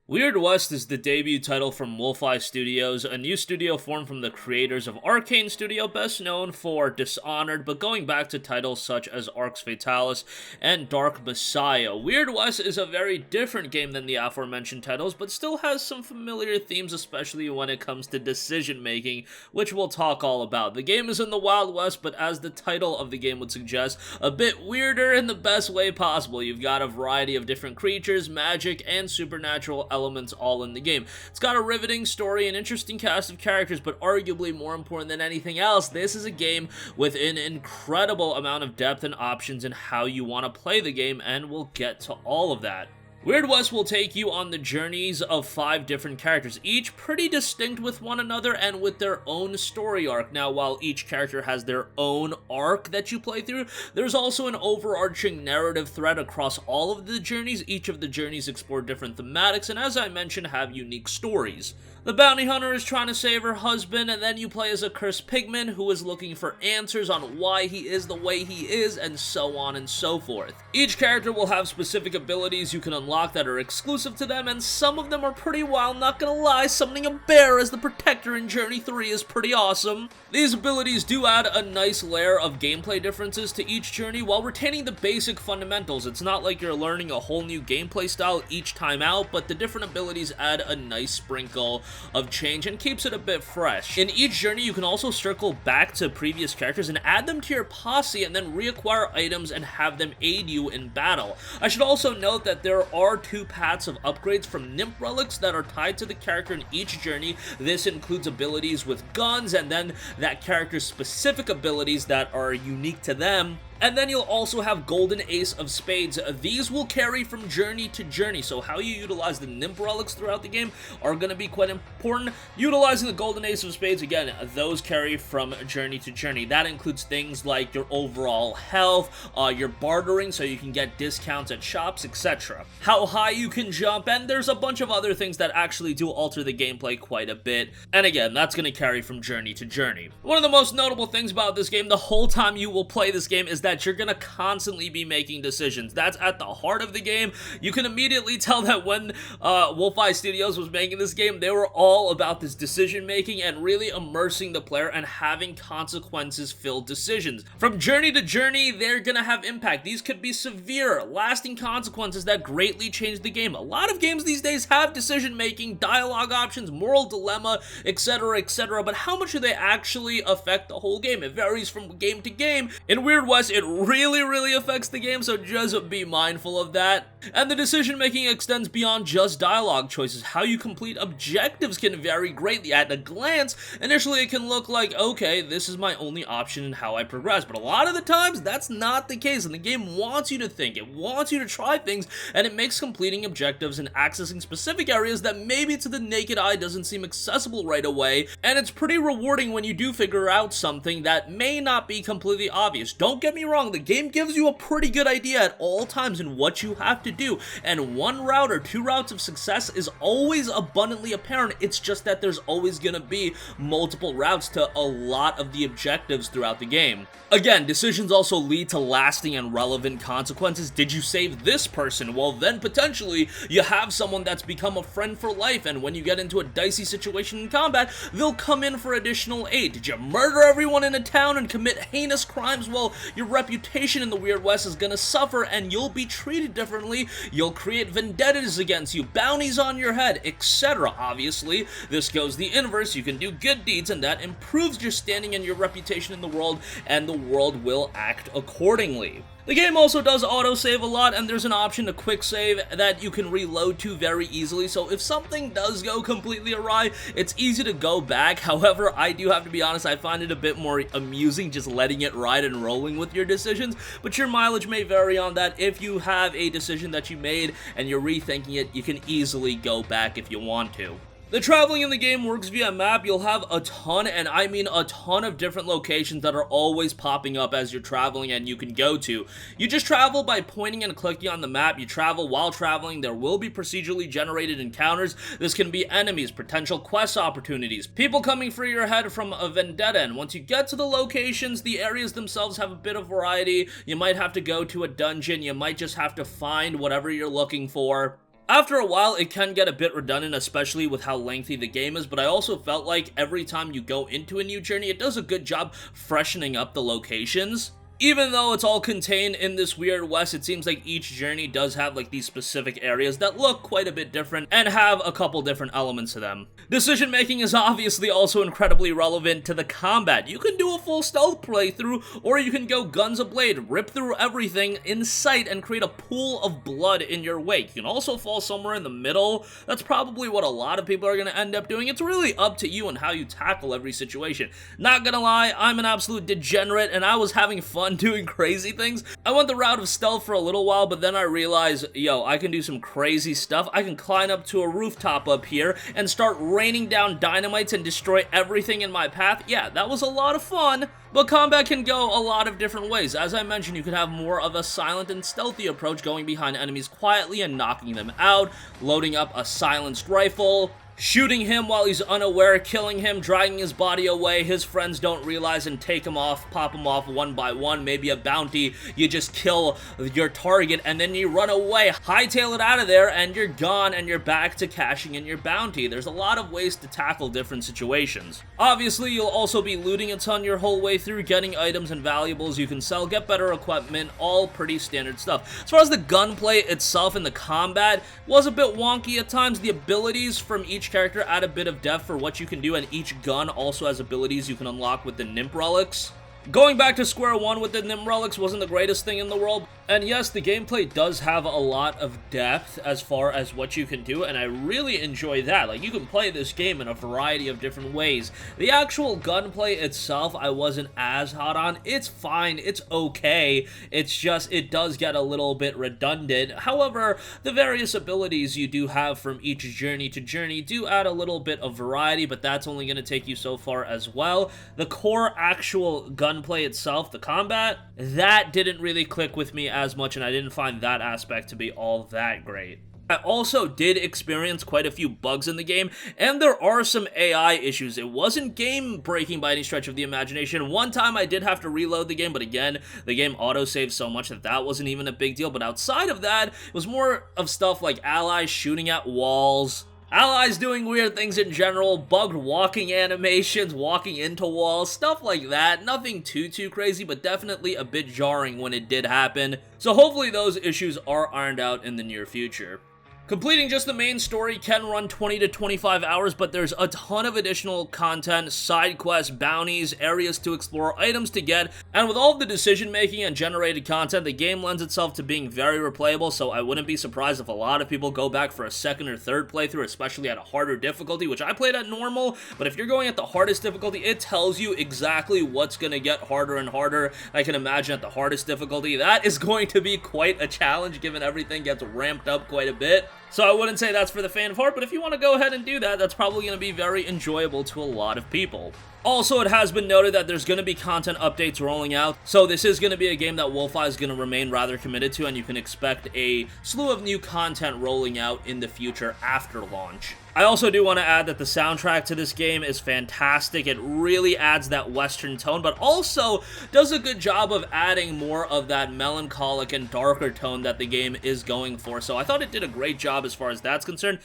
Weird West is the debut title from Wolfeye Studios, a new studio formed from the creators of Arcane Studio, best known for Dishonored, but going back to titles such as Arx Fatalis and Dark Messiah. Weird West is a very different game than the aforementioned titles, but still has some familiar themes, especially when it comes to decision making, which we'll talk all about. The game is in the Wild West, but as the title of the game would suggest, a bit weirder in the best way possible. You've got a variety of different creatures, magic, and supernatural elements all in the game. It's got a riveting story, an interesting cast of characters, but arguably more important than anything else, this is a game with an incredible amount of depth and options in how you want to play the game, and we'll get to all of that. Weird West will take you on the journeys of 5 different characters, each pretty distinct with one another and with their own story arc. Now, while each character has their own arc that you play through, there's also an overarching narrative thread across all of the journeys. Each of the journeys explore different thematics, and as I mentioned, have unique stories. The bounty hunter is trying to save her husband, and then you play as a cursed pigman who is looking for answers on why he is the way he is, and so on and so forth. Each character will have specific abilities you can unlock that are exclusive to them, and some of them are pretty wild, not gonna lie. Summoning a bear as the protector in Journey 3 is pretty awesome. These abilities do add a nice layer of gameplay differences to each journey while retaining the basic fundamentals. It's not like you're learning a whole new gameplay style each time out, but the different abilities add a nice sprinkle of change and keeps it a bit fresh. In each journey, you can also circle back to previous characters and add them to your posse and then reacquire items and have them aid you in battle. I should also note that there are 2 paths of upgrades from nymph relics that are tied to the character in each journey. This includes abilities with guns and then that character's specific abilities that are unique to them. And then you'll also have Golden Ace of Spades. These will carry from journey to journey, so how you utilize the nymph relics throughout the game are going to be quite important. Utilizing the Golden Ace of Spades, again, those carry from journey to journey. That includes things like your overall health, your bartering, so you can get discounts at shops, etc. How high you can jump, and there's a bunch of other things that actually do alter the gameplay quite a bit. And again, that's going to carry from journey to journey. One of the most notable things about this game, the whole time you will play this game, is that you're going to constantly be making decisions. That's at the heart of the game. You can immediately tell that when Wolfeye Studios was making this game, they were all about this decision making and really immersing the player and having consequences-filled decisions. From journey to journey, they're going to have impact. These could be severe, lasting consequences that greatly change the game. A lot of games these days have decision making, dialogue options, moral dilemma, etc., etc., but how much do they actually affect the whole game? It varies from game to game. In Weird West, it really affects the game, so just be mindful of that. And the decision making extends beyond just dialogue choices. How you complete objectives can vary greatly. At a glance, initially it can look like, okay, this is my only option in how I progress, but a lot of the times that's not the case, and the game wants you to think, it wants you to try things, and it makes completing objectives and accessing specific areas that maybe to the naked eye doesn't seem accessible right away, and it's pretty rewarding when you do figure out something that may not be completely obvious. Don't get me wrong, the game gives you a pretty good idea at all times in what you have to do, and one route or 2 routes of success is always abundantly apparent. It's just that there's always gonna be multiple routes to a lot of the objectives throughout the game. Again, decisions also lead to lasting and relevant consequences. Did you save this person? Well, then potentially you have someone that's become a friend for life, and when you get into a dicey situation in combat, they'll come in for additional aid. Did you murder everyone in a town and commit heinous crimes? Well, your reputation in the Weird West is gonna suffer and you'll be treated differently. You'll create vendettas against you, bounties on your head, etc. Obviously, this goes the inverse. You can do good deeds and that improves your standing and your reputation in the world, and the world will act accordingly. The game also does autosave a lot, and there's an option to quick save that you can reload to very easily, so if something does go completely awry, it's easy to go back. However, I do have to be honest, I find it a bit more amusing just letting it ride and rolling with your decisions, but your mileage may vary on that. If you have a decision that you made and you're rethinking it, you can easily go back if you want to. The traveling in the game works via map. You'll have a ton, and I mean a ton of different locations that are always popping up as you're traveling and you can go to. You just travel by pointing and clicking on the map. You travel while traveling. There will be procedurally generated encounters. This can be enemies, potential quest opportunities, people coming for your head from a vendetta, and once you get to the locations, the areas themselves have a bit of variety. You might have to go to a dungeon. You might just have to find whatever you're looking for. After a while, it can get a bit redundant, especially with how lengthy the game is, but I also felt like every time you go into a new journey, it does a good job freshening up the locations. Even though it's all contained in this weird west, it seems like each journey does have like these specific areas that look quite a bit different and have a couple different elements to them. Decision making is obviously also incredibly relevant to the combat. You can do a full stealth playthrough, or you can go guns a-blade, rip through everything in sight and create a pool of blood in your wake. You can also fall somewhere in the middle. That's probably what a lot of people are going to end up doing. It's really up to you and how you tackle every situation. Not gonna lie, I'm an absolute degenerate and I was having fun doing crazy things. I went the route of stealth for a little while, but then I realized, yo, I can do some crazy stuff. I can climb up to a rooftop up here and start raining down dynamites and destroy everything in my path. Yeah, that was a lot of fun. But combat can go a lot of different ways. As I mentioned, you can have more of a silent and stealthy approach, going behind enemies quietly and knocking them out, loading up a silenced rifle, shooting him while he's unaware, killing him, dragging his body away, his friends don't realize and take him off, pop him off one by one, maybe a bounty, you just kill your target and then you run away, hightail it out of there, and you're gone and you're back to cashing in your bounty. There's a lot of ways to tackle different situations. Obviously, you'll also be looting a ton your whole way through, getting items and valuables you can sell, get better equipment, all pretty standard stuff. As far as the gunplay itself and the combat, was a bit wonky at times. The abilities from each character add a bit of depth for what you can do, and each gun also has abilities you can unlock with the Nymph Relics. Going back to square one with the Nymph Relics wasn't the greatest thing in the world, and yes, the gameplay does have a lot of depth as far as what you can do, and I really enjoy that. Like, you can play this game in a variety of different ways. The actual gunplay itself, I wasn't as hot on. It's fine, it's okay, it's just, it does get a little bit redundant. However, the various abilities you do have from each journey to journey do add a little bit of variety, but that's only going to take you so far as well. The core actual gunplay itself, the combat, that didn't really click with me as much, and I didn't find that aspect to be all that great. I also did experience quite a few bugs in the game, and there are some AI issues. It wasn't game-breaking by any stretch of the imagination. One time I did have to reload the game, but again, the game autosaved so much that that wasn't even a big deal. But outside of that, it was more of stuff like allies shooting at walls, allies doing weird things in general, bugged walking animations, walking into walls, stuff like that. Nothing too crazy, but definitely a bit jarring when it did happen. So hopefully those issues are ironed out in the near future. Completing just the main story can run 20 to 25 hours, but there's a ton of additional content, side quests, bounties, areas to explore, items to get, and with all of the decision making and generated content, the game lends itself to being very replayable, so I wouldn't be surprised if a lot of people go back for a second or third playthrough, especially at a harder difficulty, which I played at normal, but if you're going at the hardest difficulty, it tells you exactly what's going to get harder and harder. I can imagine at the hardest difficulty, that is going to be quite a challenge given everything gets ramped up quite a bit. So I wouldn't say that's for the faint of heart, but if you want to go ahead and do that, that's probably going to be very enjoyable to a lot of people. Also, it has been noted that there's going to be content updates rolling out, so this is going to be a game that Wolfeye is going to remain rather committed to, and you can expect a slew of new content rolling out in the future after launch. I also do want to add that the soundtrack to this game is fantastic. It really adds that Western tone, but also does a good job of adding more of that melancholic and darker tone that the game is going for, so I thought it did a great job as far as that's concerned.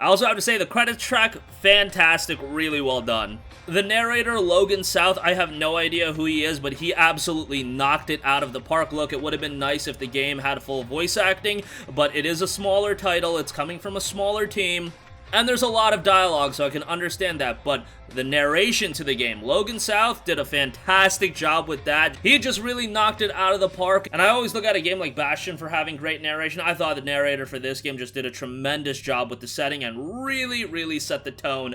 I also have to say the credits track, fantastic, really well done. The narrator, Logan South, I have no idea who he is, but he absolutely knocked it out of the park. Look, it would have been nice if the game had full voice acting, but it is a smaller title, it's coming from a smaller team, and there's a lot of dialogue, so I can understand that, but the narration to the game, Logan South did a fantastic job with that. He just really knocked it out of the park, and I always look at a game like Bastion for having great narration. I thought the narrator for this game just did a tremendous job with the setting and really set the tone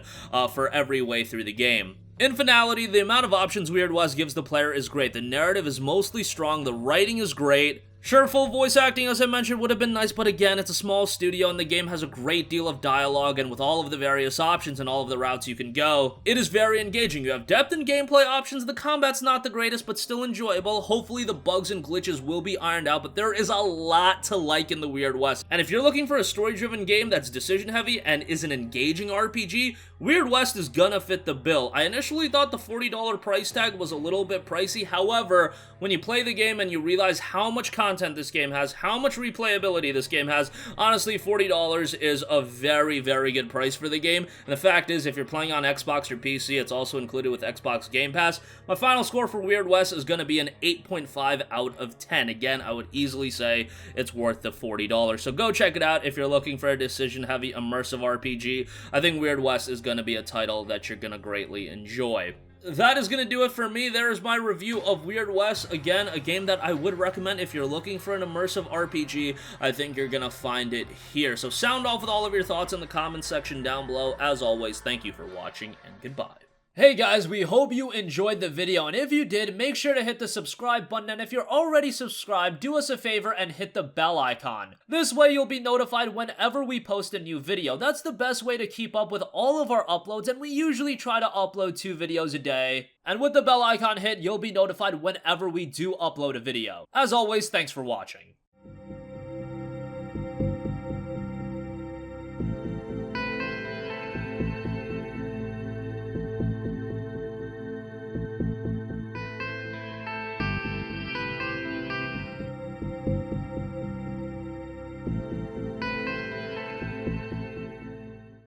for every way through the game. In finality, the amount of options Weird West gives the player is great. The narrative is mostly strong, the writing is great, Sure, full voice acting, as I mentioned, would have been nice, but again, it's a small studio and the game has a great deal of dialogue, and with all of the various options and all of the routes you can go, it is very engaging. You have depth in gameplay options, the combat's not the greatest, but still enjoyable. Hopefully the bugs and glitches will be ironed out, but there is a lot to like in the Weird West. And if you're looking for a story-driven game that's decision-heavy and is an engaging RPG, Weird West is gonna fit the bill. I initially thought the $40 price tag was a little bit pricey, however, when you play the game and you realize how much content this game has, how much replayability this game has, honestly, $40 is a very, very good price for the game. And the fact is, if you're playing on Xbox or PC, it's also included with Xbox Game Pass. My final score for Weird West is going to be an 8.5 out of 10. Again, I would easily say it's worth the $40. So go check it out if you're looking for a decision-heavy, immersive RPG. I think Weird West is going to be a title that you're going to greatly enjoy. That is going to do it for me. There's my review of Weird West. Again, a game that I would recommend if you're looking for an immersive RPG. I think you're going to find it here. So sound off with all of your thoughts in the comments section down below. As always, thank you for watching, and goodbye. Hey guys, we hope you enjoyed the video, and if you did, make sure to hit the subscribe button, and if you're already subscribed, do us a favor and hit the bell icon. This way you'll be notified whenever we post a new video. That's the best way to keep up with all of our uploads, and we usually try to upload 2 videos a day. And with the bell icon hit, you'll be notified whenever we do upload a video. As always, thanks for watching.